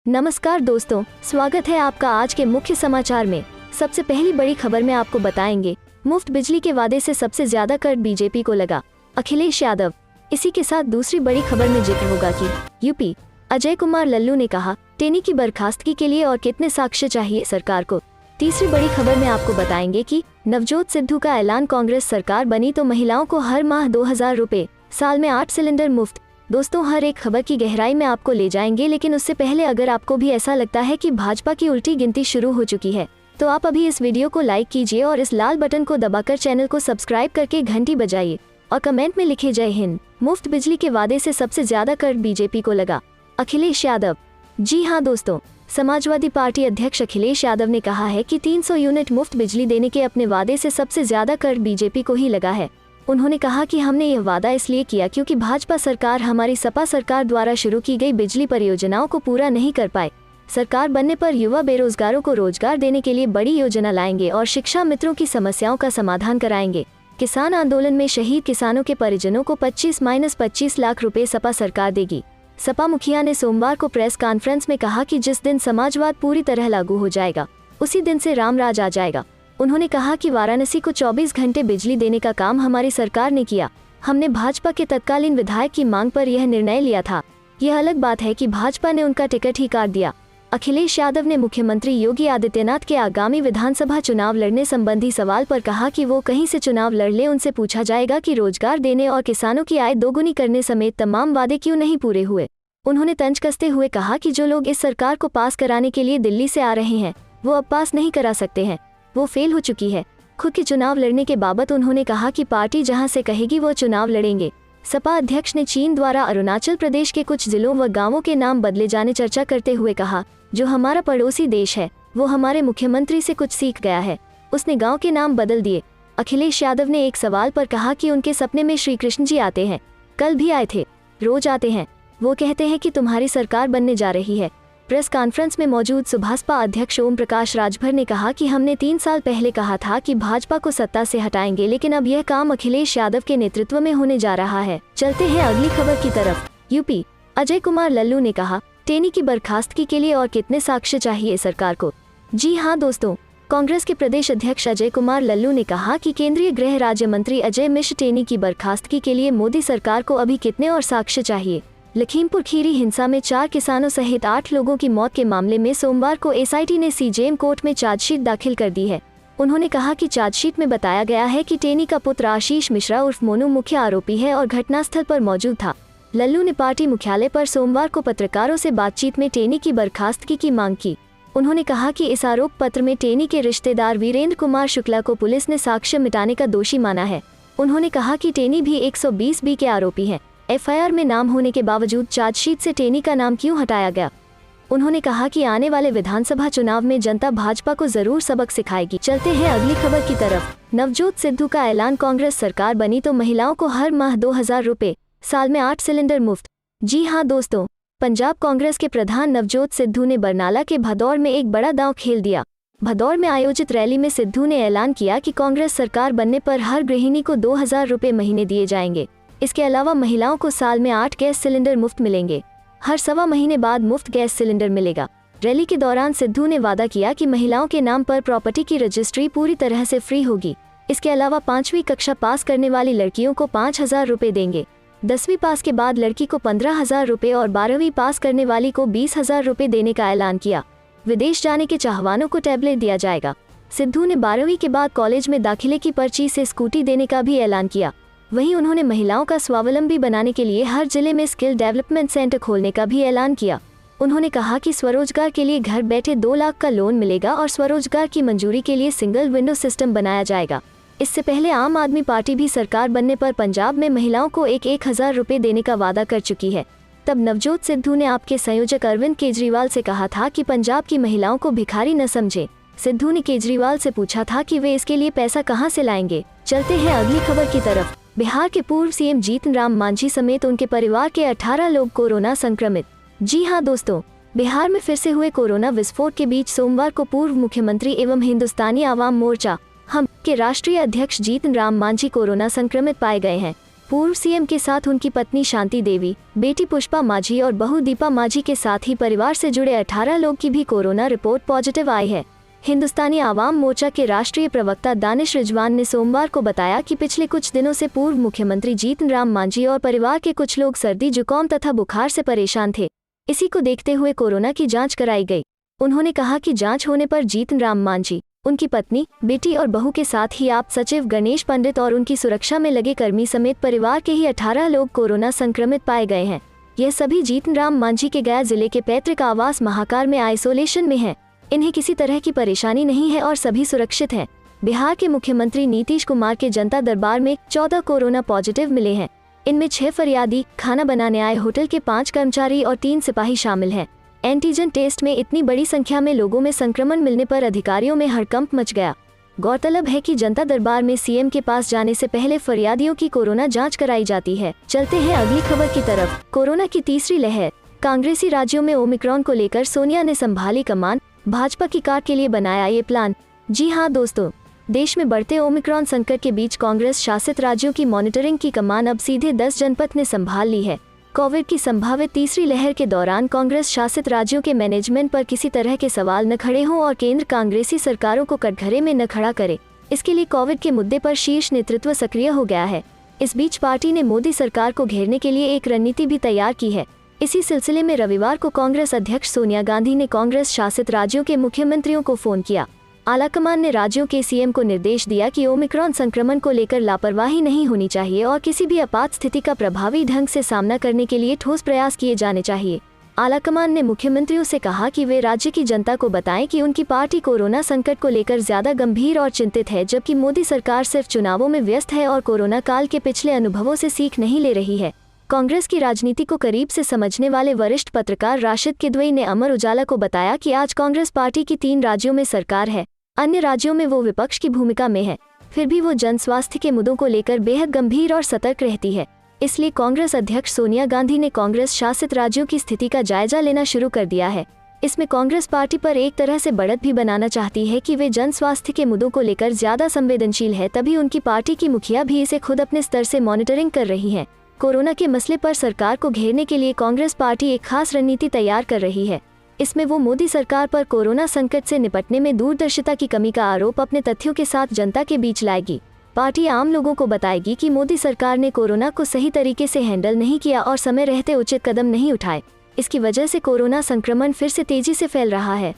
नमस्कार दोस्तों, स्वागत है आपका आज के मुख्य समाचार में। सबसे पहली बड़ी खबर में आपको बताएंगे, मुफ्त बिजली के वादे से सबसे ज्यादा कर बीजेपी को लगा, अखिलेश यादव। इसी के साथ दूसरी बड़ी खबर में जिक्र होगा कि यूपी अजय कुमार लल्लू ने कहा, टेनी की बर्खास्तगी के लिए और कितने साक्ष्य चाहिए सरकार को। तीसरी बड़ी खबर में आपको बताएंगे कि नवजोत सिद्धू का ऐलान, कांग्रेस सरकार बनी तो महिलाओं को हर माह 2000 रुपए, साल में 8 सिलेंडर मुफ्त। दोस्तों, हर एक खबर की गहराई में आपको ले जाएंगे, लेकिन उससे पहले अगर आपको भी ऐसा लगता है कि भाजपा की उल्टी गिनती शुरू हो चुकी है, तो आप अभी इस वीडियो को लाइक कीजिए और इस लाल बटन को दबाकर चैनल को सब्सक्राइब करके घंटी बजाइए और कमेंट में लिखे जय हिंद। मुफ्त बिजली के वादे से सबसे ज्यादा कर बीजेपी को लगा, अखिलेश यादव। जी हाँ दोस्तों, समाजवादी पार्टी अध्यक्ष अखिलेश यादव ने कहा है कि 300 यूनिट मुफ्त बिजली देने के अपने वादे से सबसे ज्यादा कर बीजेपी को ही लगा है। उन्होंने कहा कि हमने यह वादा इसलिए किया क्योंकि भाजपा सरकार हमारी सपा सरकार द्वारा शुरू की गई बिजली परियोजनाओं को पूरा नहीं कर पाए। सरकार बनने पर युवा बेरोजगारों को रोजगार देने के लिए बड़ी योजना लाएंगे और शिक्षा मित्रों की समस्याओं का समाधान कराएंगे। किसान आंदोलन में शहीद किसानों के परिजनों को 25-25 लाख रुपए सपा सरकार देगी। सपा मुखिया ने सोमवार को प्रेस कॉन्फ्रेंस में कहा कि जिस दिन समाजवाद पूरी तरह लागू हो जाएगा, उसी दिन से रामराज आ जाएगा। उन्होंने कहा कि वाराणसी को 24 घंटे बिजली देने का काम हमारी सरकार ने किया। हमने भाजपा के तत्कालीन विधायक की मांग पर यह निर्णय लिया था। यह अलग बात है कि भाजपा ने उनका टिकट ही काट दिया। अखिलेश यादव ने मुख्यमंत्री योगी आदित्यनाथ के आगामी विधानसभा चुनाव लड़ने संबंधी सवाल पर कहा कि वो कहीं से चुनाव लड़ ले, उनसे पूछा जाएगा कि रोजगार देने और किसानों की आय दोगुनी करने समेत तमाम वादे क्यों नहीं पूरे हुए। उन्होंने तंज कसते हुए कहा कि जो लोग इस सरकार को पास कराने के लिए दिल्ली से आ रहे हैं, वो अब पास नहीं करा सकते हैं, वो फेल हो चुकी है। खुद के चुनाव लड़ने के बाबत उन्होंने कहा कि पार्टी जहां से कहेगी वो चुनाव लड़ेंगे। सपा अध्यक्ष ने चीन द्वारा अरुणाचल प्रदेश के कुछ जिलों व गांवों के नाम बदले जाने चर्चा करते हुए कहा, जो हमारा पड़ोसी देश है वो हमारे मुख्यमंत्री से कुछ सीख गया है, उसने गाँव के नाम बदल दिए। अखिलेश यादव ने एक सवाल पर कहा कि उनके सपने में श्री कृष्ण जी आते हैं, कल भी आए थे, रोज आते हैं। वो कहते हैं कि तुम्हारी सरकार बनने जा रही है। प्रेस कॉन्फ्रेंस में मौजूद सुभाषपा अध्यक्ष ओम प्रकाश राजभर ने कहा कि हमने 3 साल पहले कहा था कि भाजपा को सत्ता से हटाएंगे, लेकिन अब यह काम अखिलेश यादव के नेतृत्व में होने जा रहा है। चलते हैं अगली खबर की तरफ। यूपी अजय कुमार लल्लू ने कहा, टेनी की बर्खास्तगी के लिए और कितने साक्ष्य चाहिए सरकार को। जी हाँ दोस्तों, कांग्रेस के प्रदेश अध्यक्ष अजय कुमार लल्लू ने कहा कि केंद्रीय गृह राज्य मंत्री अजय मिश्र टेनी की बर्खास्तगी के लिए मोदी सरकार को अभी कितने और साक्ष्य चाहिए। लखीमपुर खीरी हिंसा में 4 किसानों सहित 8 लोगों की मौत के मामले में सोमवार को एसआईटी ने सीजेएम कोर्ट में चार्जशीट दाखिल कर दी है। उन्होंने कहा कि चार्जशीट में बताया गया है कि टेनी का पुत्र आशीष मिश्रा उर्फ मोनू मुख्य आरोपी है और घटनास्थल पर मौजूद था। लल्लू ने पार्टी मुख्यालय पर सोमवार को पत्रकारों से बातचीत में टेनी की बर्खास्तगी की मांग की। उन्होंने कहा कि इस आरोप पत्र में टेनी के रिश्तेदार वीरेंद्र कुमार शुक्ला को पुलिस ने साक्ष्य मिटाने का दोषी माना है। उन्होंने कहा कि टेनी भी 120B के आरोपी हैं। एफआईआर में नाम होने के बावजूद चार्जशीट से टेनी का नाम क्यों हटाया गया। उन्होंने कहा कि आने वाले विधानसभा चुनाव में जनता भाजपा को जरूर सबक सिखाएगी। चलते हैं अगली खबर की तरफ। नवजोत सिद्धू का ऐलान, कांग्रेस सरकार बनी तो महिलाओं को हर माह 2000 रुपए, साल में 8 सिलेंडर मुफ्त। जी हाँ दोस्तों, पंजाब कांग्रेस के प्रधान नवजोत सिद्धू ने बरनाला के भदौर में एक बड़ा दांव खेल दिया। भदौर में आयोजित रैली में सिद्धू ने ऐलान किया कि कांग्रेस सरकार बनने पर हर गृहिणी को 2000 रुपए महीने दिए जाएंगे। इसके अलावा महिलाओं को साल में 8 गैस सिलेंडर मुफ्त मिलेंगे। हर सवा महीने बाद मुफ्त गैस सिलेंडर मिलेगा। रैली के दौरान सिद्धू ने वादा किया कि महिलाओं के नाम पर प्रॉपर्टी की रजिस्ट्री पूरी तरह से फ्री होगी। इसके अलावा 5वीं कक्षा पास करने वाली लड़कियों को 5000 रुपए देंगे। 10वीं पास के बाद लड़की को 15,000 रुपए और 12वीं पास करने वाली को 20,000 रुपए देने का ऐलान किया। विदेश जाने के चाहवानों को टैबलेट दिया जाएगा। सिद्धू ने 12वीं के बाद कॉलेज में दाखिले की पर्ची से स्कूटी देने का भी ऐलान किया। वहीं उन्होंने महिलाओं का स्वावलंबी बनाने के लिए हर जिले में स्किल डेवलपमेंट सेंटर खोलने का भी ऐलान किया। उन्होंने कहा कि स्वरोजगार के लिए घर बैठे 2 लाख का लोन मिलेगा और स्वरोजगार की मंजूरी के लिए सिंगल विंडो सिस्टम बनाया जाएगा। इससे पहले आम आदमी पार्टी भी सरकार बनने पर पंजाब में महिलाओं को 1,000 रुपए देने का वादा कर चुकी है। तब नवजोत सिद्धू ने आपके संयोजक अरविंद केजरीवाल से कहा था कि पंजाब की महिलाओं को भिखारी न समझे। सिद्धू ने केजरीवाल से पूछा था कि वे इसके लिए पैसा कहां से लाएंगे। चलते हैं अगली खबर की तरफ। बिहार के पूर्व सीएम जीतन राम मांझी समेत उनके परिवार के 18 लोग कोरोना संक्रमित। जी हां दोस्तों, बिहार में फिर से हुए कोरोना विस्फोट के बीच सोमवार को पूर्व मुख्यमंत्री एवं हिंदुस्तानी आवाम मोर्चा हम के राष्ट्रीय अध्यक्ष जीतन राम मांझी कोरोना संक्रमित पाए गए हैं। पूर्व सीएम के साथ उनकी पत्नी शांति देवी, बेटी पुष्पा माझी और बहू दीपा माझी के साथ ही परिवार से जुड़े 18 लोग की भी कोरोना रिपोर्ट पॉजिटिव आई है। हिंदुस्तानी आवाम मोर्चा के राष्ट्रीय प्रवक्ता दानिश रिजवान ने सोमवार को बताया कि पिछले कुछ दिनों से पूर्व मुख्यमंत्री जीतन राम मांझी और परिवार के कुछ लोग सर्दी, जुकाम तथा बुखार से परेशान थे। इसी को देखते हुए कोरोना की जांच कराई गई। उन्होंने कहा कि जांच होने पर जीतन राम मांझी, उनकी पत्नी, बेटी और बहू के साथ ही आप सचिव गणेश पंडित और उनकी सुरक्षा में लगे कर्मी समेत परिवार के ही 18 लोग कोरोना संक्रमित पाए गए हैं। यह सभी जीतन राम मांझी के गया जिले के पैतृक आवास महाकार में आइसोलेशन में हैं। इन्हें किसी तरह की परेशानी नहीं है और सभी सुरक्षित हैं। बिहार के मुख्यमंत्री नीतीश कुमार के जनता दरबार में 14 कोरोना पॉजिटिव मिले हैं। इनमें 6 फरियादी, खाना बनाने आए होटल के 5 कर्मचारी और 3 सिपाही शामिल हैं। एंटीजन टेस्ट में इतनी बड़ी संख्या में लोगों में संक्रमण मिलने पर अधिकारियों में हड़कंप मच गया। गौरतलब है कि जनता दरबार में सीएम के पास जाने से पहले फरियादियों की कोरोना जांच कराई जाती है। चलते हैं अगली खबर की तरफ। कोरोना की तीसरी लहर। कांग्रेसी राज्यों में ओमिक्रॉन को लेकर सोनिया ने संभाली कमान, भाजपा की कार के लिए बनाया ये प्लान। जी हाँ दोस्तों, देश में बढ़ते ओमिक्रॉन संकट के बीच कांग्रेस शासित राज्यों की मॉनिटरिंग की कमान अब सीधे 10 जनपद ने संभाल ली है। कोविड की संभावित तीसरी लहर के दौरान कांग्रेस शासित राज्यों के मैनेजमेंट पर किसी तरह के सवाल न खड़े हों और केंद्र कांग्रेसी सरकारों को कटघरे में न खड़ा करे, इसके लिए कोविड के मुद्दे पर शीर्ष नेतृत्व सक्रिय हो गया है। इस बीच पार्टी ने मोदी सरकार को घेरने के लिए एक रणनीति भी तैयार की है। इसी सिलसिले में रविवार को कांग्रेस अध्यक्ष सोनिया गांधी ने कांग्रेस शासित राज्यों के मुख्यमंत्रियों को फोन किया। आलाकमान ने राज्यों के सीएम को निर्देश दिया कि ओमिक्रॉन संक्रमण को लेकर लापरवाही नहीं होनी चाहिए और किसी भी आपात स्थिति का प्रभावी ढंग से सामना करने के लिए ठोस प्रयास किए जाने चाहिए। आलाकमान ने मुख्यमंत्रियों से कहा कि वे राज्य की जनता को बताएं कि उनकी पार्टी कोरोना संकट को लेकर ज्यादा गंभीर और चिंतित है, जबकि मोदी सरकार सिर्फ चुनावों में व्यस्त है और कोरोना काल के पिछले अनुभवों से सीख नहीं ले रही है। कांग्रेस की राजनीति को करीब से समझने वाले वरिष्ठ पत्रकार राशिद किदवई ने अमर उजाला को बताया कि आज कांग्रेस पार्टी की 3 राज्यों में सरकार है, अन्य राज्यों में वो विपक्ष की भूमिका में है। फिर भी वो जन स्वास्थ्य के मुद्दों को लेकर बेहद गंभीर और सतर्क रहती है। इसलिए कांग्रेस अध्यक्ष सोनिया गांधी ने कांग्रेस शासित राज्यों की स्थिति का जायजा लेना शुरू कर दिया है। इसमें कांग्रेस पार्टी पर एक तरह से बढ़त भी बनाना चाहती है कि वे जन स्वास्थ्य के मुद्दों को लेकर ज्यादा संवेदनशील है, तभी उनकी पार्टी की मुखिया भी इसे खुद अपने स्तर से मॉनिटरिंग कर रही है। कोरोना के मसले पर सरकार को घेरने के लिए कांग्रेस पार्टी एक खास रणनीति तैयार कर रही है। इसमें वो मोदी सरकार पर कोरोना संकट से निपटने में दूरदर्शिता की कमी का आरोप अपने तथ्यों के साथ जनता के बीच लाएगी। पार्टी आम लोगों को बताएगी कि मोदी सरकार ने कोरोना को सही तरीके से हैंडल नहीं किया और समय रहते उचित कदम नहीं उठाए। इसकी वजह से कोरोना संक्रमण फिर से तेजी से फैल रहा है।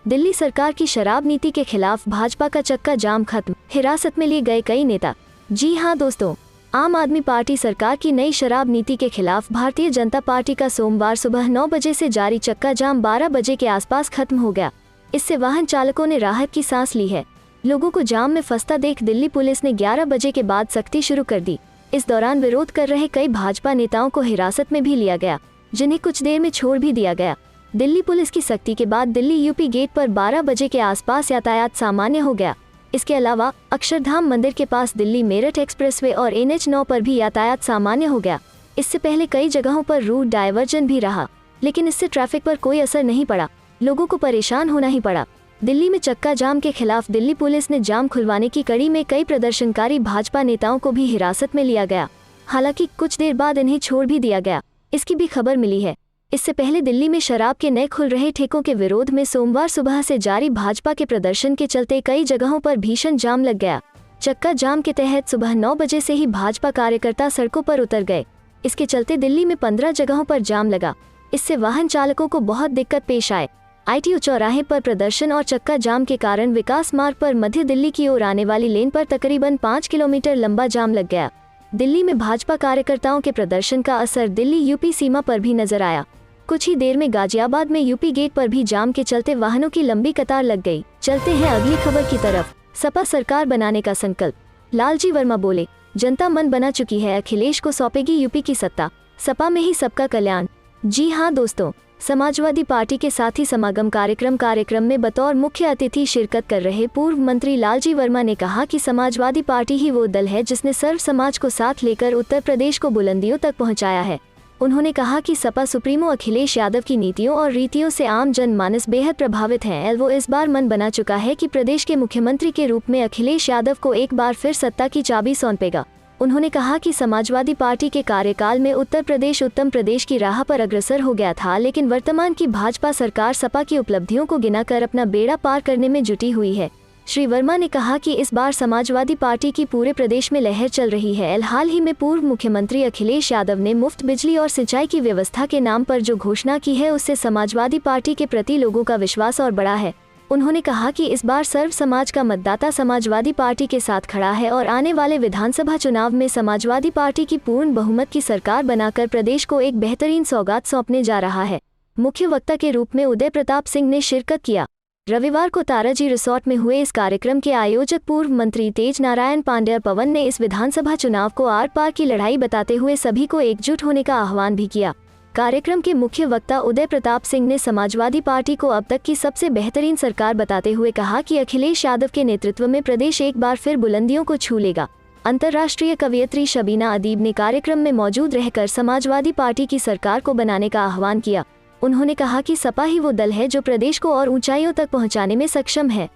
दिल्ली सरकार की शराब नीति के खिलाफ भाजपा का चक्का जाम खत्म, हिरासत में लिए गए कई नेता। जी हाँ दोस्तों, आम आदमी पार्टी सरकार की नई शराब नीति के खिलाफ भारतीय जनता पार्टी का सोमवार सुबह 9 बजे से जारी चक्का जाम 12 बजे के आसपास खत्म हो गया। इससे वाहन चालकों ने राहत की सांस ली है। लोगों को जाम में फंसता देख दिल्ली पुलिस ने 11 बजे के बाद सख्ती शुरू कर दी। इस दौरान विरोध कर रहे कई भाजपा नेताओं को हिरासत में भी लिया गया, जिन्हें कुछ देर में छोड़ भी दिया गया। दिल्ली पुलिस की सख्ती के बाद दिल्ली यूपी गेट पर 12 बजे के आसपास यातायात सामान्य हो गया। इसके अलावा अक्षरधाम मंदिर के पास दिल्ली मेरठ एक्सप्रेसवे और NH9 पर भी यातायात सामान्य हो गया। इससे पहले कई जगहों पर रूट डायवर्जन भी रहा, लेकिन इससे ट्रैफिक पर कोई असर नहीं पड़ा। लोगों को परेशान होना ही पड़ा। दिल्ली में चक्का जाम के खिलाफ दिल्ली पुलिस ने जाम खुलवाने की कड़ी में कई प्रदर्शनकारी भाजपा नेताओं को भी हिरासत में लिया गया। हालांकि कुछ देर बाद इन्हें छोड़ भी दिया गया, इसकी भी खबर मिली है। इससे पहले दिल्ली में शराब के नए खुल रहे ठेकों के विरोध में सोमवार सुबह से जारी भाजपा के प्रदर्शन के चलते कई जगहों पर भीषण जाम लग गया। चक्का जाम के तहत सुबह 9 बजे से ही भाजपा कार्यकर्ता सड़कों पर उतर गए। इसके चलते दिल्ली में 15 जगहों पर जाम लगा। इससे वाहन चालकों को बहुत दिक्कत पेश आए। ITO चौराहे पर प्रदर्शन और चक्का जाम के कारण विकास मार्ग पर मध्य दिल्ली की ओर आने वाली लेन पर तकरीबन 5 किलोमीटर लंबा जाम लग गया। दिल्ली में भाजपा कार्यकर्ताओं के प्रदर्शन का असर दिल्ली यूपी सीमा पर भी नजर आया। कुछ ही देर में गाजियाबाद में यूपी गेट पर भी जाम के चलते वाहनों की लंबी कतार लग गई। चलते हैं अगली खबर की तरफ। सपा सरकार बनाने का संकल्प। लालजी वर्मा बोले, जनता मन बना चुकी है, अखिलेश को सौंपेगी यूपी की सत्ता, सपा में ही सबका कल्याण। जी हाँ दोस्तों, समाजवादी पार्टी के साथी समागम कार्यक्रम में बतौर मुख्य अतिथि शिरकत कर रहे पूर्व मंत्री लालजी वर्मा ने कहा कि समाजवादी पार्टी ही वो दल है जिसने सर्व समाज को साथ लेकर उत्तर प्रदेश को बुलंदियों तक पहुंचाया है। उन्होंने कहा कि सपा सुप्रीमो अखिलेश यादव की नीतियों और रीतियों से आम जनमानस बेहद प्रभावित है। वो इस बार मन बना चुका है कि प्रदेश के मुख्यमंत्री के रूप में अखिलेश यादव को एक बार फिर सत्ता की चाबी सौंपेगा। उन्होंने कहा कि समाजवादी पार्टी के कार्यकाल में उत्तर प्रदेश उत्तम प्रदेश की राह पर अग्रसर हो गया था, लेकिन वर्तमान की भाजपा सरकार सपा की उपलब्धियों को गिनाकर अपना बेड़ा पार करने में जुटी हुई है। श्री वर्मा ने कहा कि इस बार समाजवादी पार्टी की पूरे प्रदेश में लहर चल रही है। हाल ही में पूर्व मुख्यमंत्री अखिलेश यादव ने मुफ्त बिजली और सिंचाई की व्यवस्था के नाम पर जो घोषणा की है, उससे समाजवादी पार्टी के प्रति लोगों का विश्वास और बढ़ा है। उन्होंने कहा कि इस बार सर्व समाज का मतदाता समाजवादी पार्टी के साथ खड़ा है और आने वाले विधानसभा चुनाव में समाजवादी पार्टी की पूर्ण बहुमत की सरकार बनाकर प्रदेश को एक बेहतरीन सौगात सौंपने जा रहा है। मुख्य वक्ता के रूप में उदय प्रताप सिंह ने शिरकत किया। रविवार को ताराजी रिसोर्ट में हुए इस कार्यक्रम के आयोजक पूर्व मंत्री तेज नारायण पांड्या पवन ने इस विधानसभा चुनाव को आर पार की लड़ाई बताते हुए सभी को एकजुट होने का आह्वान भी किया। कार्यक्रम के मुख्य वक्ता उदय प्रताप सिंह ने समाजवादी पार्टी को अब तक की सबसे बेहतरीन सरकार बताते हुए कहा कि अखिलेश यादव के नेतृत्व में प्रदेश एक बार फिर बुलंदियों को छू लेगा। अंतर्राष्ट्रीय कवयित्री शबीना अदीब ने कार्यक्रम में मौजूद रहकर समाजवादी पार्टी की सरकार को बनाने का आह्वान किया। उन्होंने कहा कि सपा ही वो दल है जो प्रदेश को और ऊंचाइयों तक पहुंचाने में सक्षम है।